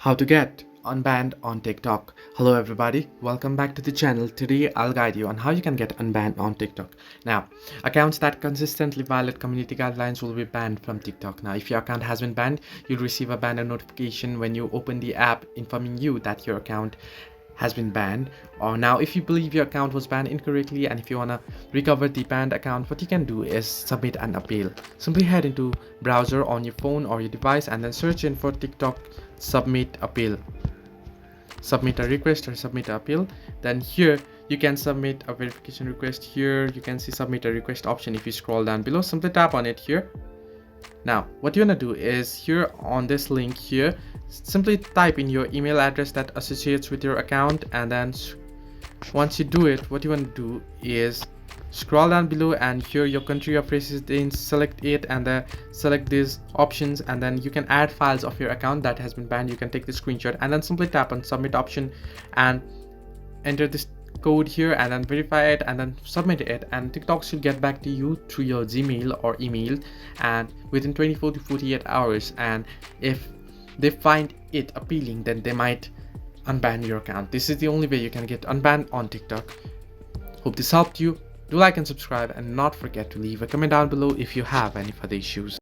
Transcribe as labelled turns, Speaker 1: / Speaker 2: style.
Speaker 1: How to get unbanned on TikTok. Hello everybody, welcome back to the channel. Today I'll guide you on how you can get unbanned on TikTok. Now, accounts that consistently violate community guidelines will be banned from TikTok. Now, if your account has been banned, you'll receive a banner notification when you open the app informing you that your account has been banned. Or now, if you believe your account was banned incorrectly and if you want to recover the banned account, what you can do is submit an appeal. Simply head into browser on your phone or your device and then search in for TikTok submit appeal. Submit a request or submit an appeal. Then here you can submit a verification request. Here you can see submit a request option. If you scroll down below, simply tap on it here. Now what you want to do is here on this link here, simply type in your email address that associates with your account, and then once you do it, what you want to do is scroll down below and here your country of residence, select it and then select these options, and then you can add files of your account that has been banned. You can take the screenshot and then simply tap on submit option and enter this code here and then verify it and then submit it, and TikTok should get back to you through your Gmail or email and within 24 to 48 hours, and if they find it appealing, then they might unban your account. This is the only way you can get unbanned on TikTok. Hope this helped you. Do like and subscribe, and not forget to leave a comment down below if you have any further issues.